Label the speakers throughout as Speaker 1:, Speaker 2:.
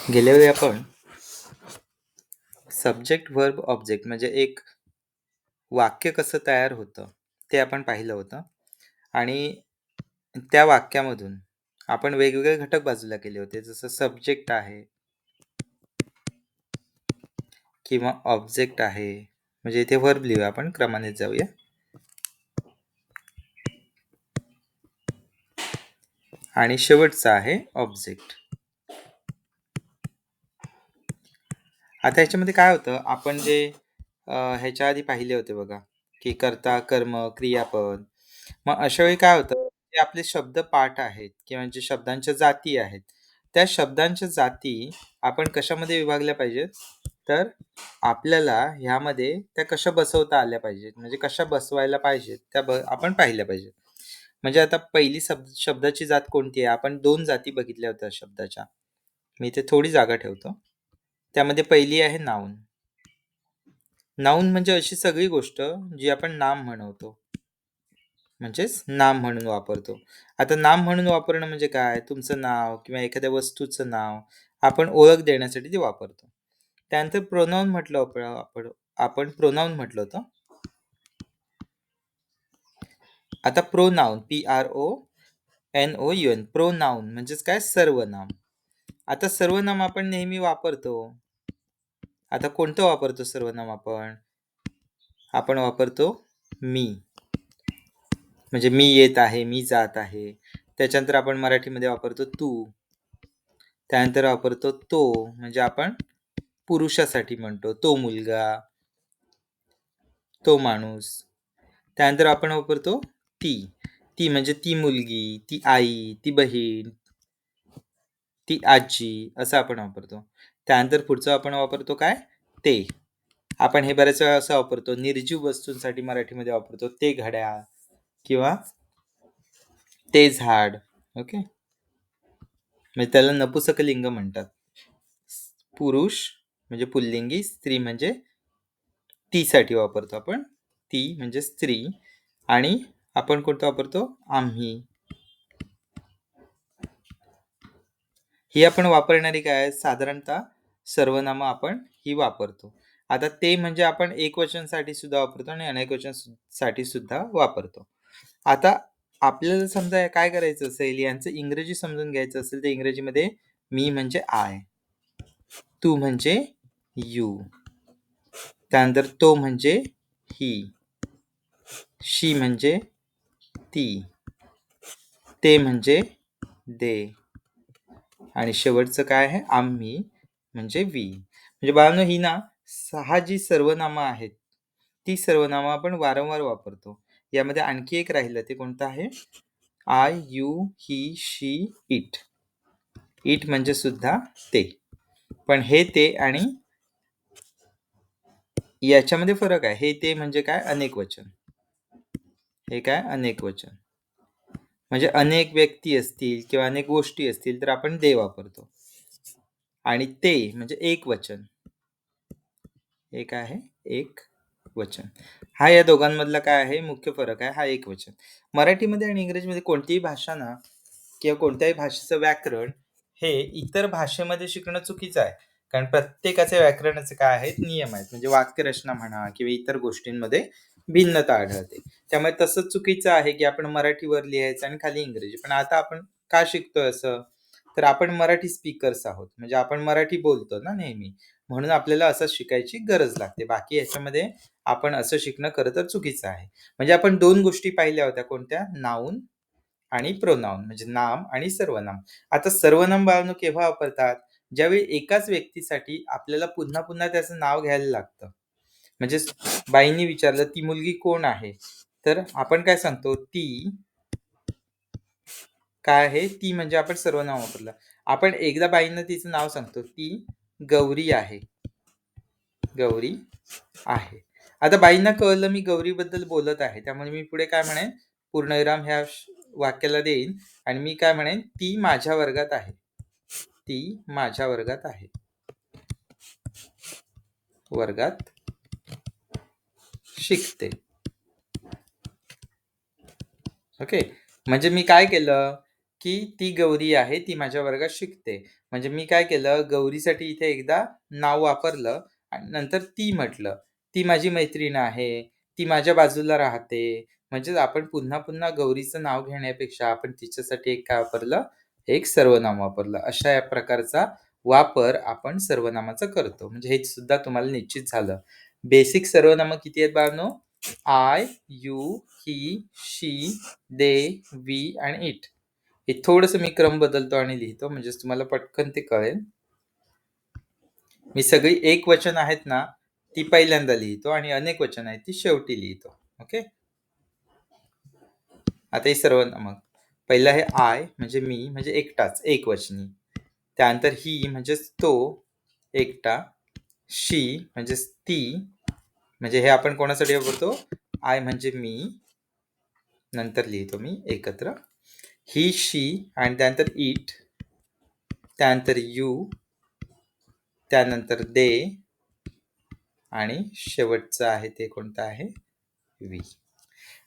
Speaker 1: गेल्या वेळी आपण सब्जेक्ट वर्ब ऑब्जेक्ट म्हणजे एक वाक्य कसं तयार होतं ते आपण पाहिलं होतं आणि त्या वाक्यामधून आपण वेगवेगळे घटक बाजूला केले होते, जसं सब्जेक्ट आहे किंवा ऑब्जेक्ट आहे. म्हणजे इथे वर्ब लिहूया, आपण क्रमाने जाऊया. आणि शेवटचा आहे ऑब्जेक्ट. आता ह्याच्यामध्ये काय होतं, आपण जे ह्याच्या आधी पाहिले होते बघा, की कर्ता, कर्म, क्रियापद. मग अशा वेळी काय होतं, जे आपले शब्द पाठ आहेत किंवा जे शब्दांच्या जाती आहेत, त्या शब्दांच्या जाती आपण कशामध्ये विभागल्या पाहिजेत, तर आपल्याला ह्यामध्ये त्या कशा बसवता आल्या पाहिजेत, म्हणजे कशा बसवायला पाहिजेत त्या आपण पाहिल्या पाहिजेत. म्हणजे आता पहिली शब्दाची जात कोणती आहे, आपण 2 जाती बघितल्या होत्या शब्दाच्या. मी इथे थोडी जागा ठेवतो. त्यामध्ये पहिली आहे नाऊन. नाऊन म्हणजे अशी सगळी गोष्ट जी आपण नाम म्हणवतो, म्हणजेच नाम म्हणून वापरतो. आता नाम म्हणून वापरणं म्हणजे काय, तुमचं नाव किंवा एखाद्या वस्तूचं नाव आपण ओळख देण्यासाठी ते वापरतो. त्यानंतर प्रोनाऊन म्हटलं आपण प्रोनाऊन म्हटलं होतं. आता प्रोनाऊन PRONOUN प्रोनाऊन म्हणजेच काय, सर्वनाम. आता सर्वनाम आपण नेहमी वापरतो. आता कोणतं वापरतो सर्वनाम आपण वापरतो मी. म्हणजे मी येत आहे, मी जात आहे. त्याच्यानंतर आपण मराठीमध्ये वापरतो तू. त्यानंतर वापरतो तो, म्हणजे आपण पुरुषासाठी म्हणतो, तो मुलगा, तो माणूस. त्यानंतर आपण वापरतो ती. ती म्हणजे ती मुलगी, ती आई, ती बहीण, ती आजी, असं आपण वापरतो. त्यानंतर पुढचं आपण वापरतो काय, ते. आपण हे बऱ्याच वेळा असं वापरतो, निर्जीव वस्तूंसाठी मराठीमध्ये वापरतो ते घड्याळ किंवा ते झाड. ओके, म्हणजे त्याला नपुसकलिंग म्हणतात. पुरुष म्हणजे पुल्लिंगी, स्त्री म्हणजे ती साठी वापरतो आपण, ती म्हणजे स्त्री. आणि आपण कोणतं वापरतो, आम्ही. ही आपण वापरणारी काय, साधारणतः सर्वनामं आपण ही वापरतो. आता ते म्हणजे आपण एकवचनसाठी सुद्धा वापरतो आणि अनेकवचन साठी सुद्धा वापरतो. आता आपल्याला समजा काय करायचं असेल, यांचं इंग्रजी समजून घ्यायचं असेल तर इंग्रजीमध्ये मी म्हणजे आय, तू म्हणजे यू, त्यानंतर तो म्हणजे ही, शी म्हणजे ती, ते म्हणजे दे, आणि शेवटचं काय आहे, आम्ही म्हणजे वी. म्हणजे बाळांनो, ही ना 6 जी सर्वनामं आहेत ती सर्वनामं आपण वारंवार वापरतो. यामध्ये आणखी एक राहिलं, ते कोणतं आहे, I, you, he, she, it. It म्हणजे सुद्धा ते. पण हे ते आणि याच्यामध्ये फरक आहे. हे ते म्हणजे काय, अनेक वचन. हे काय, अनेक वचन. म्हणजे अनेक व्यक्ती असतील किंवा अनेक गोष्टी असतील तर आपण दे वापरतो. आणि ते म्हणजे एक वचन. हे काय आहे, एक वचन. हा या दोघांमधला काय आहे, मुख्य फरक आहे, हा एक वचन. मराठीमध्ये आणि इंग्रजीमध्ये कोणतीही भाषा ना किंवा कोणत्याही भाषेचं व्याकरण हे इतर भाषेमध्ये शिकणं चुकीचं आहे. कारण प्रत्येकाचे व्याकरणाचे काय आहेत, नियम आहेत. म्हणजे वाक्यरचना म्हणा किंवा इतर गोष्टींमध्ये भिन्नता आढळते. त्यामुळे तसं चुकीचं आहे की आपण मराठीवर लिहायचं आणि खाली इंग्रजी. पण आता आपण का शिकतोय असं, तर आपण मराठी स्पीकर्स आहोत, म्हणजे आपण मराठी बोलतो ना नेहमी, म्हणून आपल्याला असं शिकायची गरज लागते. बाकी याच्यामध्ये आपण असं शिकणं खरं तर चुकीचं आहे. म्हणजे आपण 2 गोष्टी पाहिल्या होत्या, कोणत्या, नाऊन आणि प्रोनाऊन, म्हणजे नाम आणि सर्वनाम. आता सर्वनाम बाळांनो केव्हा वापरतात, ज्यावेळी एकाच व्यक्तीसाठी आपल्याला पुन्हा पुन्हा त्याचं नाव घ्यायला लागतं. म्हणजे बाईंनी विचारलं ती मुलगी कोण आहे, तर आपण काय सांगतो, ती काय आहे, ती म्हणजे आपण सर्वनाम वापरलं. आपण एकदा बाईंना तिचं नाव सांगतो, ती गौरी आहे, गौरी आहे. आता बाईंना कळलं मी गौरीबद्दल बोलत आहे, त्यामुळे मी पुढे काय म्हणेन, पूर्णविराम ह्या वाक्याला देईन आणि मी काय म्हणेन, ती माझ्या वर्गात आहे, ती माझ्या वर्गात आहे, वर्गात शिकते. ओके, म्हणजे मी काय केलं की ती गौरी आहे, ती माझ्या वर्गात शिकते. म्हणजे मी काय केलं, गौरीसाठी इथे एकदा नाव वापरलं आणि नंतर ती म्हटलं. ती माझी मैत्रीण आहे, ती माझ्या बाजूला राहते. म्हणजेच आपण पुन्हा-पुन्हा गौरीचं नाव घेण्यापेक्षा आपण तिच्यासाठी एक काय वापरलं, एक सर्वनाम वापरलं. अशा या प्रकारचा वापर आपण सर्वनामाचा करतो. म्हणजे हे सुद्धा तुम्हाला निश्चित झालं. बेसिक सर्वनामं किती आहेत बाळांनो? I, you, he, she, they, we आणि इट. हे थोडंसं मी क्रम बदलतो आणि लिहितो म्हणजेच तुम्हाला पटकन ते कळेल. मी सगळी एकवचन आहेत ना, ती पहिल्यांदा लिहितो आणि अनेक वचन आहेत ती शेवटी लिहितो. ओके. आता हे सर्वनामं. पहिलं आहे आय म्हणजे मी म्हणजे एकटाच, एकवचनी. त्यानंतर ही म्हणजेच तो, एकटा. शी म्हणजेच ती, म्हणजे हे आपण कोणासाठी वापरतो? आय म्हणजे मी, नंतर लिहितो मी एकत्र. ही, शी आणि त्यानंतर इट, त्यानंतर यू, त्यानंतर दे आणि शेवटचं आहे ते कोणतं आहे? वी.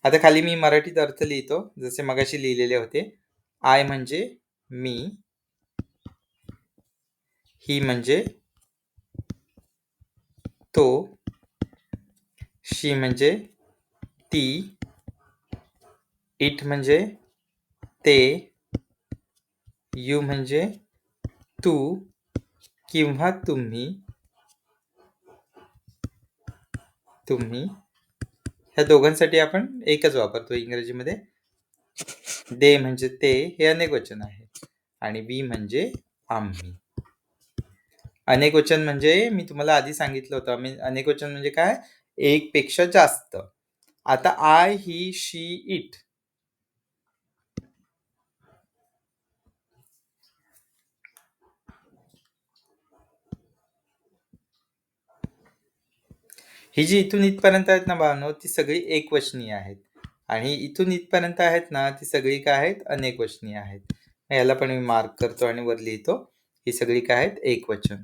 Speaker 1: आता खाली मी मराठीत अर्थ लिहितो जसे मगाशी लिहिलेले होते. आय म्हणजे मी, ही म्हणजे तो, शी म्हणजे ती, इट म्हणजे ते, यू म्हणजे तू किंवा तुम्ही, ह्या दोघांसाठी आपण एकच वापरतो इंग्रजीमध्ये. दे म्हणजे ते, हे अनेक वचन आहे आणि वी म्हणजे आम्ही. अनेक वचन म्हणजे मी तुम्हाला आधी सांगितलं होतं, अनेक वचन म्हणजे काय? एक पेक्षा जास्त. आता आय, ही, शी, इट. ही जी इथून इथपर्यंत आहेत ना बाळांनो, ती सगळी एकवचनीय आहेत आणि इथून इथपर्यंत आहेत ना, ती सगळी काय आहेत? अनेकवचनीय आहेत. याला पण मी मार्क करतो आणि वर लिहितो. ही सगळी काय आहेत? एकवचन.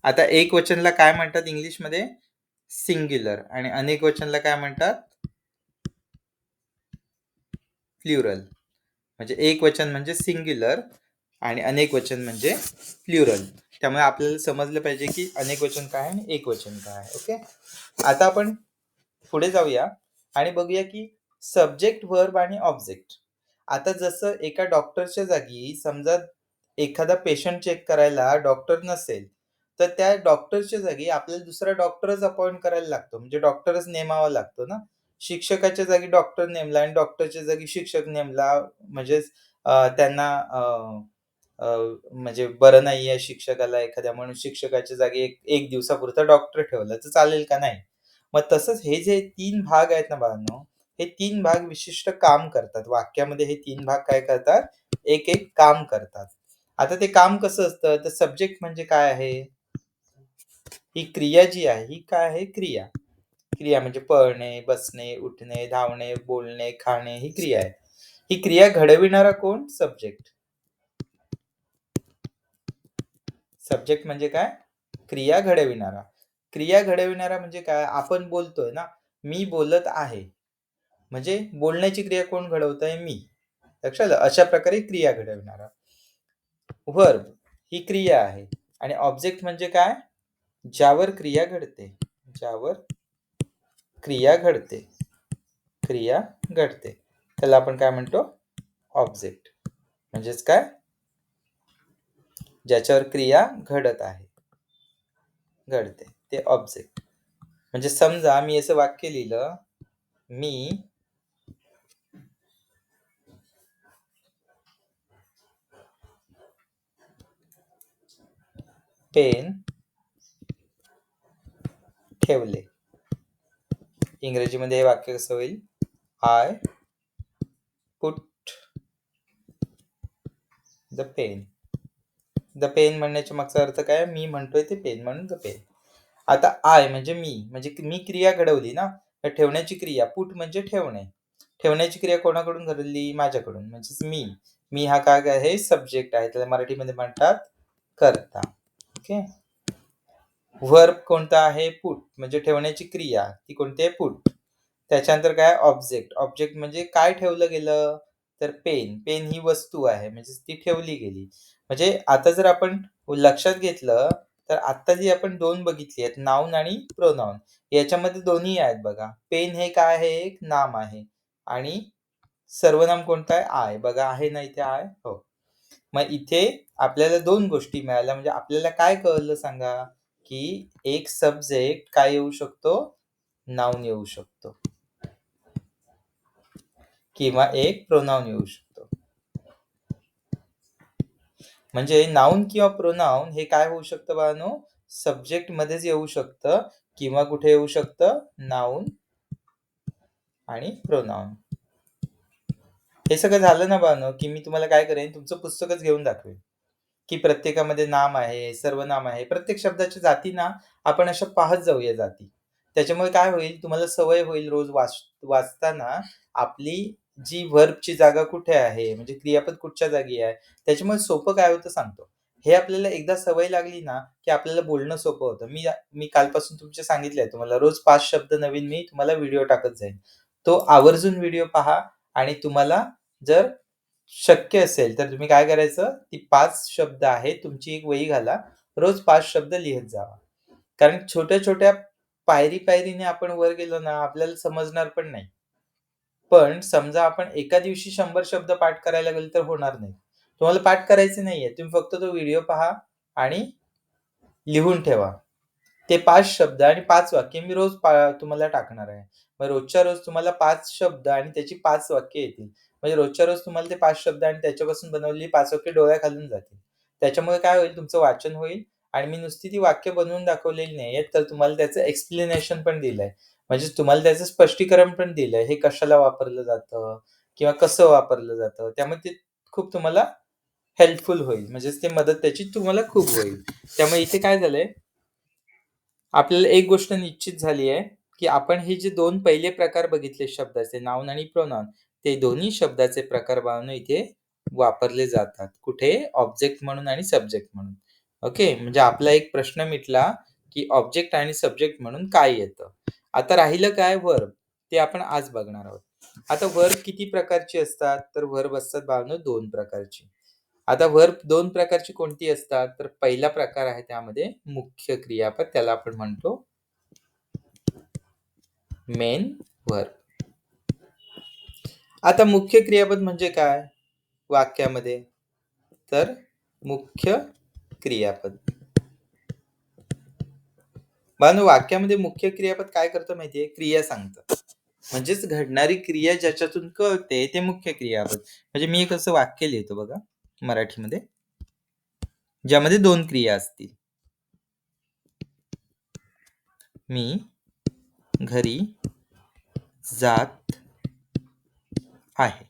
Speaker 1: आता एकवचनला काय म्हणतात इंग्लिशमध्ये? सिंग्युलर. आणि अनेकवचनला काय म्हणतात? प्लुरल. म्हणजे एकवचन म्हणजे सिंग्युलर आणि अनेकवचन म्हणजे प्लुरल. त्यामुळे आपल्याला समजलं पाहिजे की अनेकवचन काय आणि एकवचन काय आहे. ओके. आता आपण पुढे जाऊया आणि बघूया की सब्जेक्ट, व्हर्ब आणि ऑब्जेक्ट. आता जसं एका डॉक्टरच्या जागी समजा एखादा पेशंट चेक करायला डॉक्टर नसेल, तर त्या डॉक्टरच्या जागी आपल्याला दुसरा डॉक्टरच अपॉइंट करायला लागतो. म्हणजे डॉक्टरच नेमावा लागतो ना. शिक्षकाच्या जागी डॉक्टर नेमला आणि डॉक्टरच्या जागी शिक्षक नेमला, म्हणजेच त्यांना म्हणजे बरं नाहीये शिक्षकाला एखाद्या, म्हणून शिक्षकाच्या जागी एक दिवसापुरता डॉक्टर ठेवला तर चालेल का? नाही. मग तसंच हे जे 3 भाग आहेत ना बाळांनो, हे 3 भाग विशिष्ट काम करतात. वाक्यामध्ये हे 3 भाग काय करतात? एक काम करतात. आता ते काम कसं असतं? तर सब्जेक्ट म्हणजे काय आहे? ही क्रिया जी आहे, ही काय आहे? क्रिया. क्रिया म्हणजे पळणे, बसणे, उठणे, धावणे, बोलणे, खाणे ही क्रिया आहे. ही क्रिया घडविणारा कोण? सब्जेक्ट. सब्जेक्ट म्हणजे काय? क्रिया घडविणारा. क्रिया घडविणारा म्हणजे काय? आपण बोलतोय ना, मी बोलत आहे. म्हणजे बोलण्याची क्रिया कोण घडवतंय? मी. लक्षात आलं? अशा प्रकारे क्रिया घडविणारा. व्हर्ब ही क्रिया आहे आणि ऑब्जेक्ट म्हणजे काय? ज्यावर क्रिया घडते. ज्यावर क्रिया घडते. क्रिया घडते. त्याला आपण काय म्हणतो? ऑब्जेक्ट. म्हणजेच काय? ज्याच्यावर क्रिया घडत आहे. घडते. ते ऑब्जेक्ट. म्हणजे समजा मी असं वाक्य लिहिलं, मी पेन ठेवले. इंग्रजीमध्ये हे वाक्य कसं होईल? I put the pen. The pen म्हणण्याच्या मागचा अर्थ काय? मी म्हणतोय ते पेन म्हणून द पेन. आता आय म्हणजे मी, म्हणजे मी क्रिया घडवली ना, तर ठेवण्याची क्रिया. पुट म्हणजे ठेवणे. ठेवण्याची क्रिया कोणाकडून घडली? माझ्याकडून. म्हणजेच मी. मी हा काय आहे? सब्जेक्ट आहे. त्याला मराठीमध्ये म्हणतात कर्ता. ओके. व्हर्ब कोणता आहे? पुट. म्हणजे ठेवण्याची क्रिया. ती कोणती आहे? पुट. त्याच्यानंतर काय ऑब्जेक्ट. ऑब्जेक्ट म्हणजे काय ठेवलं गेलं? तर पेन. पेन ही वस्तू आहे म्हणजे ती ठेवली गेली. म्हणजे आता जर आपण लक्षात घेतलं तर आत्ता जी आपण 2 बघितली आहेत नाउन आणि प्रोनाउन. याच्यामध्ये दोन्ही आहेत बघा. पेन हे काय आहे? एक नाम आहे आणि सर्वनाम कोणतं आहे? आय. बघा आहे ना इथे आय? हो. मग इथे आपल्याला 2 गोष्टी मिळाल्या म्हणजे आपल्याला काय कळलं सांगा? की एक सब्जेक्ट काय येऊ शकतो? नाउन येऊ शकतो किंवा एक प्रोनाउन येऊ शकतो. म्हणजे नाउन किंवा प्रोनाउन हे काय होऊ शकतं बाळांनो? सब्जेक्ट मध्येच येऊ शकतं किंवा कुठे येऊ शकतं? नाउन आणि प्रोनाउन. हे सगळं झालं ना बाळांनो, की मी तुम्हाला काय करेन तुमचं पुस्तकच घेऊन दाखवेन. की प्रत्येकामध्ये नाम आहे, सर्वनाम आहे. प्रत्येक शब्दाच्या जाती ना आपण अशा पाहत जाऊया जाती. त्याच्यामुळे काय होईल तुम्हाला सवय होईल रोज वाचताना आपली जी व्हर्बची जागा कुठे आहे, म्हणजे क्रियापद कुठच्या जागी आहे. त्याच्यामुळे सोपं काय होतं सांगतो. हे आपल्याला एकदा सवय लागली ना, की आपल्याला बोलणं सोपं होतं. मी कालपासून तुमचे सांगितलंय तुम्हाला रोज 5 शब्द नवीन मी तुम्हाला व्हिडिओ टाकत जाईन. तो आवर्जून व्हिडिओ पहा आणि तुम्हाला जर शक्य असेल तर तुम्ही काय करायचं, ती 5 शब्द आहेत तुमची एक वही घाला. रोज 5 शब्द लिहत जावा. कारण छोट्या-छोट्या पायरी-पायरीने आपण वर गेलो ना, आपल्याला समजणार पण नाही. पण समजा आपण एका दिवशी 100 शब्द पाठ करायला गेलो तर होणार नाही. तुम्हाला पाठ करायचे नाहीये. तुम्ही फक्त तो व्हिडिओ पहा आणि लिहून ठेवा. ते 5 शब्द आणि 5 वाक्य मी रोज तुम्हाला टाकणार आहे. मग रोजच्या रोज तुम्हाला 5 शब्द आणि त्याची 5 वाक्य येतील. म्हणजे रोजच्या रोज तुम्हाला ते 5 शब्द आणि त्याच्यापासून बनवलेली 5 वाक्य डोळ्याखालून जातील. त्याच्यामुळे काय होईल तुमचं वाचन होईल आणि मी नुसती ती वाक्य बनवून दाखवलेली नाहीये, तर तुम्हाला त्याचं एक्सप्लेनेशन पण दिलंय. म्हणजे तुम्हाला त्याचं स्पष्टीकरण पण दिलंय. हे कशाला वापरलं जातं किंवा कसं वापरलं जातं. त्यामुळे ते खूप तुम्हाला हेल्पफुल होईल. म्हणजेच ते मदत त्याची तुम्हाला खूप होईल. त्यामुळे इथे काय झालंय आपल्याला एक गोष्ट निश्चित झाली आहे, की आपण हे जे 2 पहिले प्रकार बघितले शब्दाचे नाउन आणि प्रोनाउन, ते दोन्ही शब्दाचे प्रकार बाळांनो इथे वापरले जातात. कुठे? ऑब्जेक्ट म्हणून आणि सब्जेक्ट म्हणून. ओके. म्हणजे आपला एक प्रश्न मिटला, की ऑब्जेक्ट आणि सब्जेक्ट म्हणून काय येतं? आता राहिलं काय व्हर्ब. ते आपण आज बघणार आहोत. आता व्हर्ब किती प्रकारची असतात? तर व्हर्ब असतात बाळांनो 2 प्रकारची. आता व्हर्ब 2 प्रकारची कोणती असतात? तर पहिला प्रकार आहे त्यामध्ये मुख्य क्रियापद त्याला आपण म्हणतो मेन व्हर्ब. आता मुख्य क्रियापद म्हणजे काय वाक्यामध्ये? तर मुख्य क्रियापद. बाळांनो वाक्यामध्ये मुख्य क्रियापद काय करतं माहितीये? क्रिया सांगतं. म्हणजेच घडणारी क्रिया ज्याच्यातून कळते ते मुख्य क्रियापद. म्हणजे मी एक असं वाक्य लिहितो बघा मराठीमध्ये, ज्यामध्ये 2 क्रिया असतील. मी घरी जात आहे.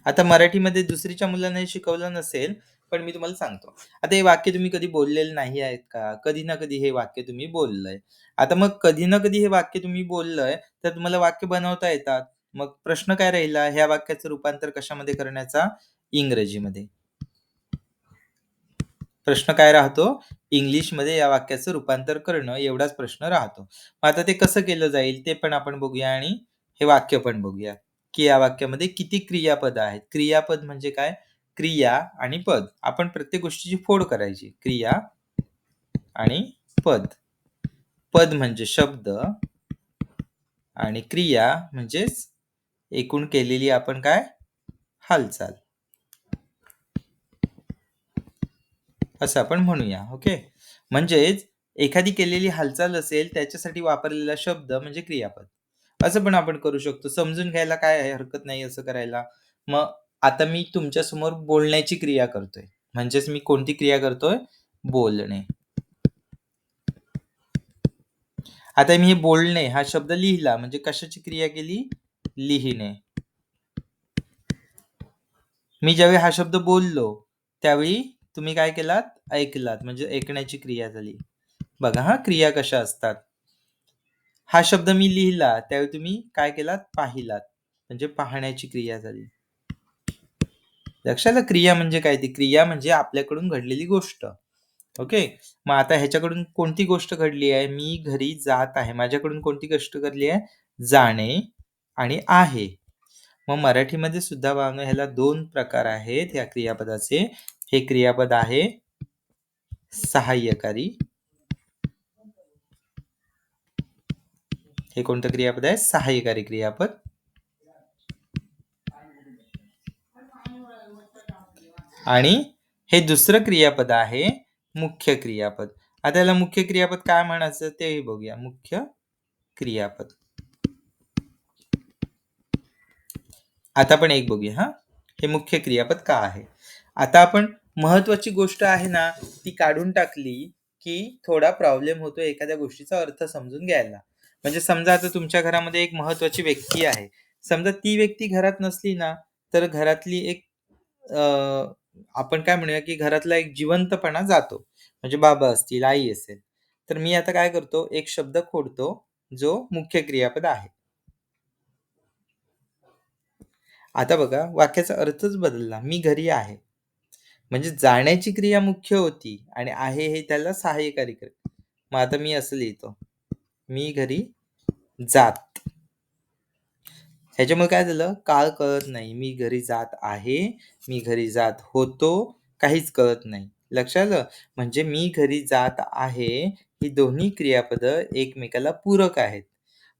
Speaker 1: आता मराठीमध्ये दुसरीच्या मुलांना हे शिकवलं नसेल, पण मी तुम्हाला सांगतो. आता हे वाक्य तुम्ही कधी बोललेलं नाही आहेत का? कधी ना कधी हे वाक्य तुम्ही बोललंय. आता मग कधी ना कधी हे वाक्य तुम्ही बोललंय, तर तुम्हाला वाक्य बनवता येतात. मग प्रश्न काय राहिला? ह्या वाक्याचं रूपांतर कशामध्ये करण्याचा? इंग्रजीमध्ये. प्रश्न काय राहतो? इंग्लिशमध्ये या वाक्याचं रूपांतर करणं एवढाच प्रश्न राहतो. मग आता ते कसं केलं जाईल ते पण आपण बघूया आणि हे वाक्य पण बघूया, की या वाक्यामध्ये किती क्रियापद आहेत. क्रियापद म्हणजे काय? क्रिया आणि पद. आपण प्रत्येक गोष्टीची फोड करायची. क्रिया आणि पद. पद म्हणजे शब्द आणि क्रिया म्हणजेच एकूण केलेली आपण काय? हालचाल. असं आपण म्हणूया. ओके. म्हणजेच एखादी केलेली हालचाल असेल त्याच्यासाठी वापरलेला शब्द म्हणजे क्रियापद. असं पण आपण करू शकतो. समजून घ्यायला काय आहे हरकत नाही असं करायला. मग आता मी तुमच्यासमोर बोलण्याची क्रिया करतोय. म्हणजेच मी कोणती क्रिया करतोय? बोलणे. आता मी हे बोलणे हा शब्द लिहिला म्हणजे कशाची क्रिया केली? लिहिणे. मी ज्यावेळी हा शब्द बोललो, त्यावेळी तुम्ही काय केलात? ऐकलात. म्हणजे ऐकण्याची क्रिया झाली. बघा हां, क्रिया कशा असतात. हा शब्द मी लिहिला, त्यावेळी तुम्ही काय केलात? पाहिलात. म्हणजे पाहण्याची क्रिया झाली. लक्षात आलं क्रिया म्हणजे काय? ती क्रिया म्हणजे आपल्याकडून घडलेली गोष्ट. ओके. मग आता ह्याच्याकडून कोणती गोष्ट घडली आहे? मी घरी जात आहे. माझ्याकडून कोणती गोष्ट घडली आहे? जाणे आणि आहे. मग मराठीमध्ये सुद्धा बाळांनो ह्याला 2 प्रकार आहेत या क्रियापदाचे. हे क्रियापद आहे सहाय्यकारी. हे कोणतं क्रियापद आहे? सहाय्यकारी क्रियापद. आणि हे दुसरं क्रियापद आहे मुख्य क्रियापद. आता याला मुख्य क्रियापद काय म्हणायचं तेही बघूया. मुख्य क्रियापद. आता आपण एक बघूया हा. हे मुख्य क्रियापद का आहे? आता आपण महत्वाची गोष्ट आहे ना ती काढून टाकली की थोडा प्रॉब्लेम होतो एखाद्या गोष्टीचा अर्थ समजून घ्यायला. म्हणजे समजा आता तुमच्या घरामध्ये एक महत्वाची व्यक्ती आहे. समजा ती व्यक्ती घरात नसली ना तर घरातली एक आपण काय म्हणूया की घरातला एक जिवंतपणा जातो. म्हणजे बाबा असतील, आई असेल. तर मी आता काय करतो एक शब्द खोडतो जो मुख्य क्रियापद आहे. आता बघा वाक्याचा अर्थच बदलला. मी घरी आहे. म्हणजे जाण्याची क्रिया मुख्य होती आणि आहे हे त्याला सहाय्यकारी क्रिया. मग आता मी असं लिहितो. मी घरी जात. ह्याच्यामुळे काय झालं? काळ कळत नाही. मी घरी जात आहे, मी घरी जात होतो, काहीच कळत नाही. लक्षात आलं? म्हणजे मी घरी जात आहे ही दोन्ही क्रियापदं एकमेकाला पूरक आहेत.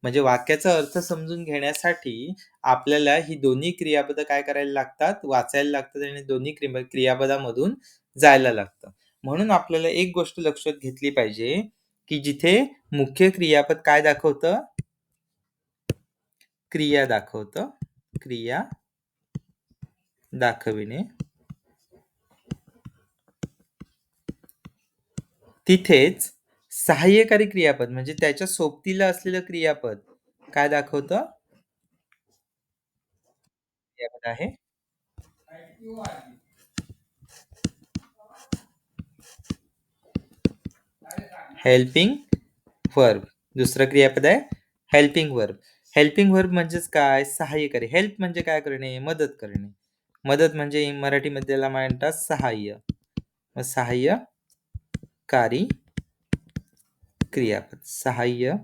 Speaker 1: म्हणजे वाक्याचा अर्थ समजून घेण्यासाठी आपल्याला ही दोन्ही क्रियापदं काय करायला लागतात? वाचायला लागतात आणि दोन्ही क्रियापदामधून जायला लागतं. म्हणून आपल्याला एक गोष्ट लक्षात घेतली पाहिजे, की जिथे मुख्य क्रियापद काय दाखवतं? क्रिया दाखवतं. क्रिया दाखविणे. तिथेच सहाय्यकारी क्रियापद म्हणजे त्याच्या सोबतीला असलेलं क्रियापद काय दाखवतं? क्रियापद आहे हेल्पिंग वर्ब. दुसरं क्रियापद आहे हेल्पिंग वर्ब. हेल्पिंग वर्ब म्हणजेच काय? सहाय्यकारी. हेल्प म्हणजे काय करणे? मदत करणे. मदत म्हणजे मराठीमध्ये त्याला म्हणतात सहाय्य. मग सहाय्यकारी क्रियापद. सहाय्यकारी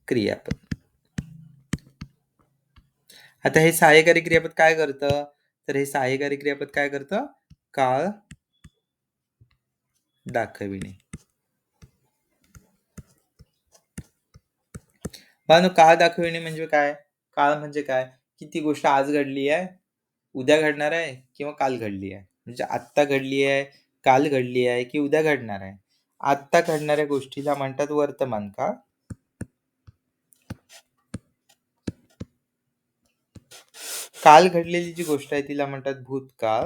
Speaker 1: क्रियापद. आता हे सहाय्यकारी क्रियापद काय करतं? तर हे सहाय्यकारी क्रियापद काय करतं? काळ दाखविणे. बाळांनो काळ दाखविणे म्हणजे काय? काळ म्हणजे काय? की ती गोष्ट आज घडली आहे, उद्या घडणार आहे किंवा काल घडली आहे. म्हणजे आत्ता घडली आहे, काल घडली आहे की उद्या घडणार आहे. आत्ता घडणाऱ्या गोष्टीला म्हणतात वर्तमान काळ. काल घडलेली जी गोष्ट आहे तिला म्हणतात भूतकाळ.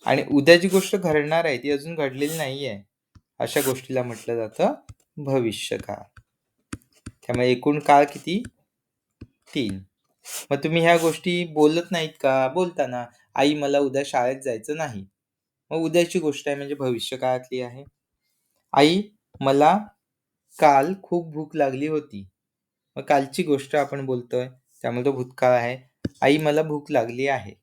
Speaker 1: आणि उद्या जी गोष्ट घडणार आहे ती अजून घडलेली नाहीये. अशा गोष्टीला म्हटलं जातं भविष्यकाळ. त्यामुळे एकूण काळ किती? 3. मग तुम्ही ह्या गोष्टी बोलत नाहीत का? बोलता ना. आई मला उद्या शाळेत जायचं नाही. मग उद्याची गोष्ट आहे म्हणजे भविष्यकाळातली आहे. आई मला काल खूप भूक लागली होती. मग कालची गोष्ट आपण बोलतोय त्यामुळे तो भूतकाळ आहे. आई मला भूक लागली आहे.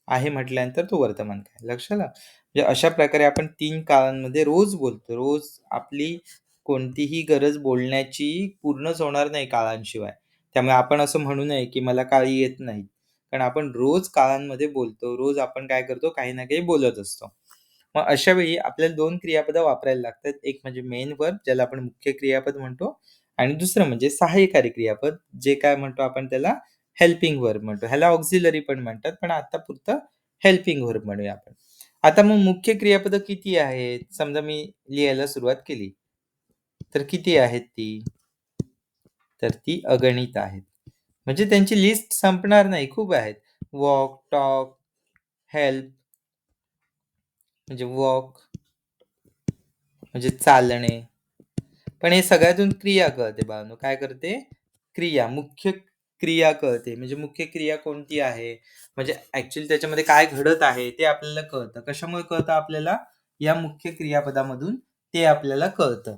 Speaker 1: आहे म्हटल्यानंतर तो वर्तमान काळ. लक्षात आलं? म्हणजे अशा प्रकारे आपण 3 काळांमध्ये रोज बोलतो. रोज आपली कोणतीही गरज बोलण्याची पूर्णच होणार नाही काळांशिवाय. त्यामुळे आपण असं म्हणू नये, की मला काळी येत नाहीत. कारण आपण रोज काळांमध्ये बोलतो. रोज आपण काय करतो? काही ना काही बोलत असतो. मग अशा वेळी आपल्याला 2 क्रियापदं वापरायला लागतात. एक म्हणजे मेन वर्ब ज्याला आपण मुख्य क्रियापद म्हणतो आणि दुसरं म्हणजे सहाय्यकारी क्रियापद जे काय म्हणतो आपण त्याला हेल्पिंग वर्ब म्हणतो. ह्याला ऑक्झिलरी पण म्हणतात. पण आता पुरतं हेल्पिंग वर्ब म्हणूया आपण. आता मग मुख्य क्रियापदं किती आहेत? समजा मी लिहायला सुरुवात केली. तर किती आहेत ती? तर ती अगणित आहेत. म्हणजे त्यांची लिस्ट संपणार नाही. खूप आहेत. वॉक, टॉक, हेल्प म्हणजे वॉक म्हणजे चालणे. पण हे सगळ्यातून क्रिया कळते बाळांनो. काय करते? क्रिया. मुख्य क्रिया कळते. म्हणजे मुख्य क्रिया कोणती आहे? म्हणजे ॲक्चुअली त्याच्यामध्ये काय घडत आहे ते आपल्याला कळतं. कशामुळे कळतं आपल्याला? या मुख्य क्रियापदामधून ते आपल्याला कळतं.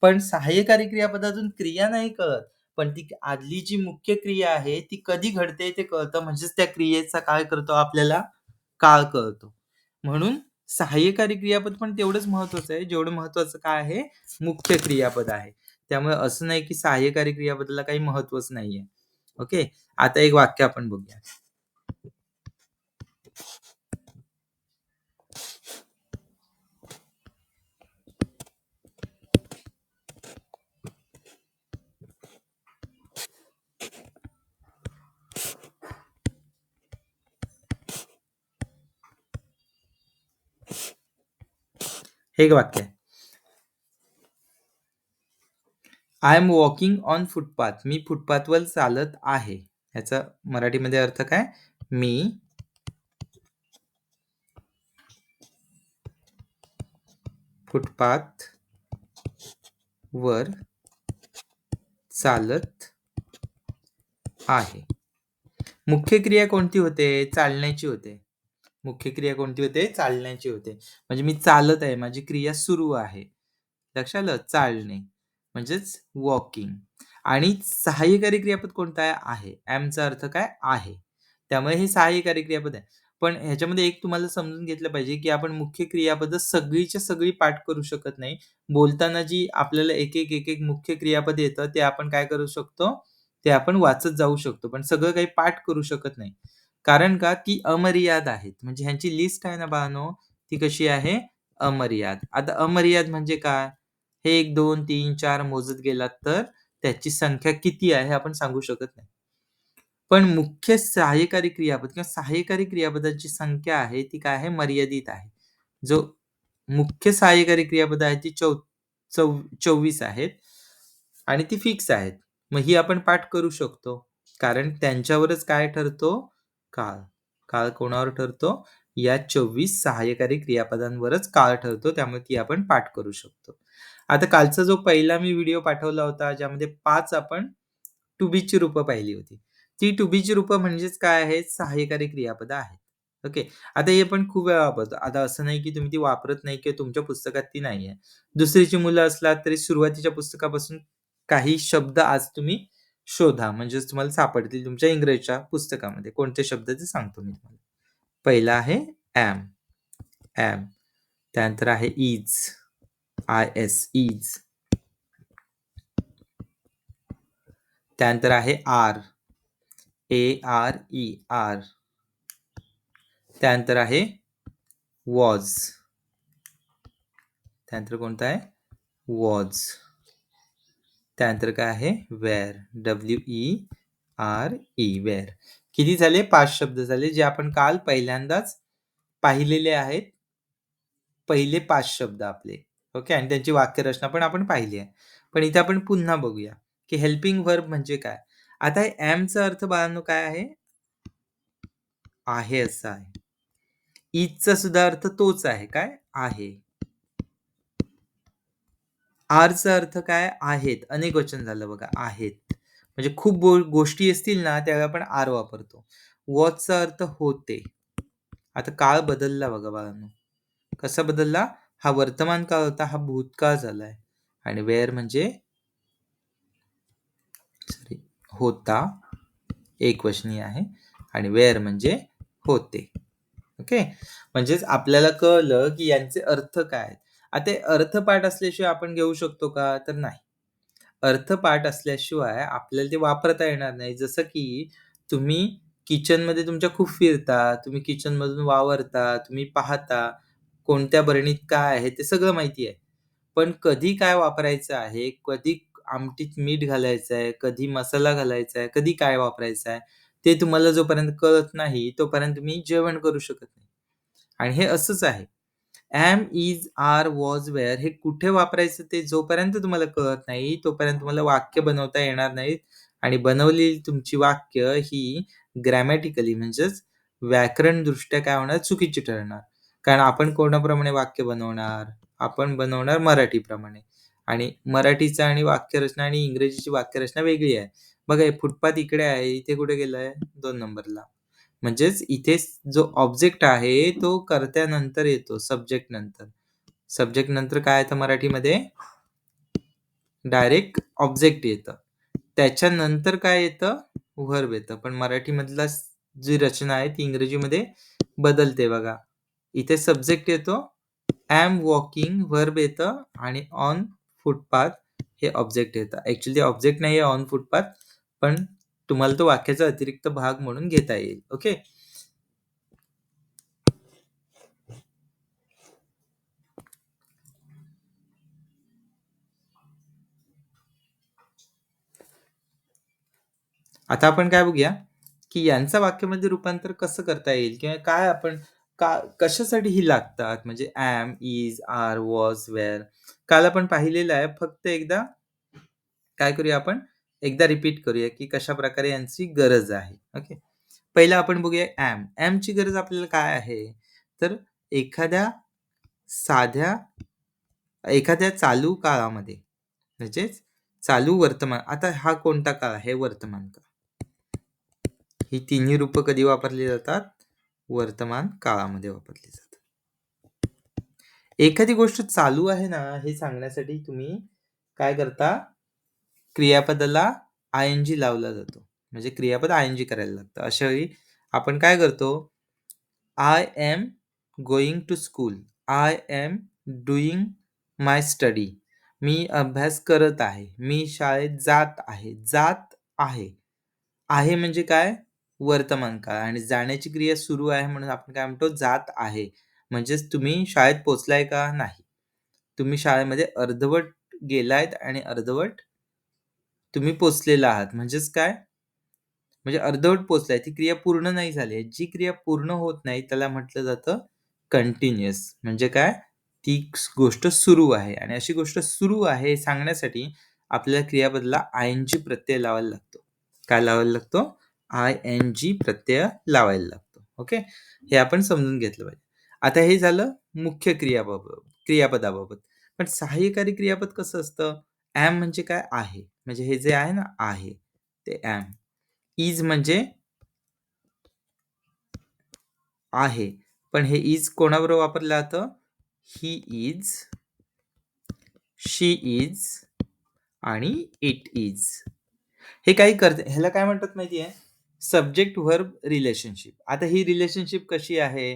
Speaker 1: पण सहाय्यकारी क्रियापदातून क्रिया नाही कळत. पण ती आदली जी मुख्य क्रिया आहे ती कधी घडते ते कळतं. म्हणजेच त्या क्रियेचा काय करतो आपल्याला? काळ कळतो. म्हणून सहाय्यकारी क्रियापद पण तेवढंच महत्वाचं आहे, जेवढं महत्वाचं काय आहे, मुख्य क्रियापद आहे. त्यामुळे असं नाही की सहाय्यकारी क्रियापदाला काही महत्वच नाहीये. ओके. आता एक वाक्य आपण बघूया. हे एक वाक्य आहे. I am walking on footpath. मी फुटपाथवर चालत आहे. याचा मराठीमध्ये अर्थ काय? मी फुटपाथ वर चालत आहे. मुख्य क्रिया कोणती होते? चालण्याची होते. मुख्य क्रिया कोणती होते? चालण्याची होते. म्हणजे मी चालत आहे, माझी क्रिया सुरू आहे. लक्षात आलं? चालणे म्हणजेच वॉकिंग. आणि सहाय्यकारी क्रियापद कोणता आहे? ॲमचा अर्थ काय? आहे. त्यामुळे हे सहाय्यकारी क्रियापद आहे. पण ह्याच्यामध्ये एक तुम्हाला समजून घेतलं पाहिजे, की आपण मुख्य क्रियापद सगळीच्या सगळी पाठ करू शकत नाही. बोलताना जी आपल्याला एक मुख्य क्रियापद येतं, ते आपण काय करू शकतो? ते आपण वाचत जाऊ शकतो. पण सगळं काही पाठ करू शकत नाही. कारण का? ती अमर्याद आहेत. म्हणजे ह्यांची लिस्ट आहे ना बाळांनो, ती कशी आहे? अमर्याद. आता अमर्याद म्हणजे काय? हे 1, 2, 3, 4 मोजत गेलात तर त्याची संख्या किती आहे हे आपण सांगू शकत नाही. पण मुख्य सहाय्यकारी क्रियापद किंवा सहाय्यकारी क्रियापदाची संख्या आहे ती काय आहे? मर्यादित आहे. जो मुख्य सहाय्यकारी क्रियापद आहे ती 24 आहेत आणि ती फिक्स आहेत. मग ही आपण पाठ करू शकतो. कारण त्यांच्यावरच काय ठरतो? काळ. काळ कोणावर ठरतो? या 24 सहाय्यकारी क्रियापदांवरच काळ ठरतो. त्यामुळे ती आपण पाठ करू शकतो. आता कालचा जो पहिला मी व्हिडिओ पाठवला होता, ज्यामध्ये 5 आपण टू बीची रूपं पाहिली होती. ती टू बीची रूपं म्हणजेच काय आहेत? सहाय्यकारी क्रियापदं आहेत. ओके. आता हे पण खूप वेळा वापरतो. आता असं नाही की तुम्ही ती वापरत नाही किंवा तुमच्या पुस्तकात ती नाहीये. दुसरीची मुलं असलात तरी सुरुवातीच्या पुस्तकापासून काही शब्द आज तुम्ही शोधा. म्हणजेच तुम्हाला सापडतील तुमच्या इंग्रजीच्या पुस्तकामध्ये. कोणते शब्द ते सांगतो मी तुम्हाला. पहिला आहे एम, एम. त्यानंतर आहे इज, IS, इज. त्यानंतर आहे आर, ARE, आर. त्यानंतर आहे वॉज. त्यानंतर कोणता आहे? वॉज. त्यानंतर काय आहे? Were, WERE, were. किती झाले? 5 शब्द झाले, जे आपण काल पहिल्यांदाच पाहिलेले आहेत. पहिले 5 शब्द आपले. ओके. आणि त्यांची वाक्यरचना पण आपण पाहिली आहे. पण इथे आपण पुन्हा बघूया, की हेल्पिंग व्हर्ब म्हणजे काय? आता हे एमचा अर्थ बाळांनो काय आहे असा आहे. इजचा सुद्धा अर्थ तोच आहे. काय? आहे. आरचा अर्थ काय? आहेत. अनेक वचन झालं बघा, आहेत. म्हणजे खूप गोष्टी असतील ना, त्यावेळी आपण आर वापरतो. वॉचचा अर्थ होते. आता काळ बदलला बघा बाळांनो. कसा बदलला? हा वर्तमान काळ होता, हा भूतकाळ झालाय. आणि वेअर म्हणजे होता, एकवचनी आहे. आणि वेअर म्हणजे होते. ओके. म्हणजेच आपल्याला कळलं की यांचे अर्थ काय आहेत. आता अर्थपाठ असल्याशिवाय आपण घेऊ शकतो का? तर नाही. अर्थपाठ असल्याशिवाय आपल्याला ते वापरता येणार नाही. जसं की तुम्ही किचनमध्ये तुमच्या खूप फिरता, तुम्ही किचनमधून वावरता, तुम्ही पाहता, कोणत्या बरणीत काय आहे ते सगळं माहिती आहे. पण कधी काय वापरायचं आहे, कधी आमटीत मीठ घालायचं आहे, कधी मसाला घालायचा आहे, कधी काय वापरायचं आहे, ते तुम्हाला जोपर्यंत कळत नाही, तोपर्यंत तुम्ही जेवण करू शकत नाही. आणि हे असंच आहे. Am, is, are, was, were हे कुठे वापरायचं ते जोपर्यंत तुम्हाला कळत नाही, तोपर्यंत तुम्हाला वाक्य बनवता येणार नाहीत. आणि बनवलेली तुमची वाक्य ही ग्रॅमॅटिकली म्हणजेच व्याकरणदृष्ट्या काय होणार? चुकीची ठरणार. कारण आपण कोणाप्रमाणे वाक्य बनवणार? आपण बनवणार मराठीप्रमाणे. आणि मराठीचं आणि वाक्यरचना आणि इंग्रजीची वाक्यरचना वेगळी आहे. बघा हे फुटपाथ इकडे आहे, इथे कुठे गेलाय? 2 नंबरला. म्हणजेच इथे जो ऑब्जेक्ट आहे तो कर्त्यानंतर येतो, सब्जेक्ट नंतर. सब्जेक्ट नंतर काय येतं मराठीमध्ये? डायरेक्ट ऑब्जेक्ट येतं. त्याच्यानंतर काय येतं? व्हर्ब येतं. पण मधला जी रचना आहे ती इंग्रजीमध्ये बदलते बघा. इथे सब्जेक्ट येतो, एम वॉकिंग वर्ब येतं आणि ऑन फुटपाथ हे ऑब्जेक्ट येतं. ऍक्च्युली ऑब्जेक्ट नाही आहे ऑन फुटपाथ, पण तुम्हाला तो वाक्याचा अतिरिक्त भाग म्हणून घेता येईल. ओके. आता आपण काय बघूया की यांचं वाक्यामध्ये रूपांतर कसं करता येईल किंवा काय आपण कशासाठी ही लागतात, म्हणजे am, is, are, was, were काल आपण पाहिलेलं आहे. फक्त एकदा काय करूया, आपण एकदा रिपीट करूया की कशा प्रकारे यांची गरज आहे. ओके. पहिला आपण बघूया एम. एम ची गरज आपल्याला काय आहे, तर एखाद्या साध्या एखाद्या चालू काळामध्ये, म्हणजेच चालू वर्तमान. आता हा कोणता काळ आहे, वर्तमान काळ. ही तिन्ही रूप कधी वापरली जातात, वर्तमान काळामध्ये वापरली जातात. एखादी गोष्ट चालू आहे ना हे सांगण्यासाठी तुम्ही काय करता, क्रियापदाला आयएनजी लावला जातो, म्हणजे क्रियापद आयएनजी करायला लागतं. अशा वेळी आपण काय करतो, I am going to school, I am doing my study. मी अभ्यास करत आहे, मी शाळेत जात आहे. जात आहे म्हणजे काय, वर्तमान काळ, आणि जाण्याची क्रिया सुरू आहे म्हणून आपण काय म्हणतो, जात आहे. म्हणजेच तुम्ही शाळेत पोहोचलाय का, नाही. तुम्ही शाळेमध्ये अर्धवट गेलायत आणि अर्धवट तुम्ही पोचलेला आहात. म्हणजेच काय, म्हणजे अर्धवट पोचलाय, ती क्रिया पूर्ण नाही झाली आहे. जी क्रिया पूर्ण होत नाही त्याला म्हटलं जातं कंटिन्युअस. म्हणजे काय, ती गोष्ट सुरू आहे, आणि अशी गोष्ट सुरू आहे सांगण्यासाठी आपल्याला क्रियापदाला आयएनजी प्रत्यय लावायला लागतो. काय लावायला लागतो, आयएनजी प्रत्यय लावायला लागतो. ओके. हे आपण समजून घेतलं पाहिजे. आता हे झालं मुख्य क्रियापदाबाबत. पण सहाय्यकारी क्रियापद कसं असतं, एम म्हणजे काय, आहे. म्हणजे हे जे आहे ना, आहे ते एम. इज म्हणजे आहे, पण हे इज कोणाबरोबर वापरलं जातं, ही इज, शी इज आणि इट इज. हे काही करते, ह्याला काय म्हणतात माहिती आहे, सब्जेक्ट व्हर्ब रिलेशनशिप. आता ही रिलेशनशिप कशी आहे,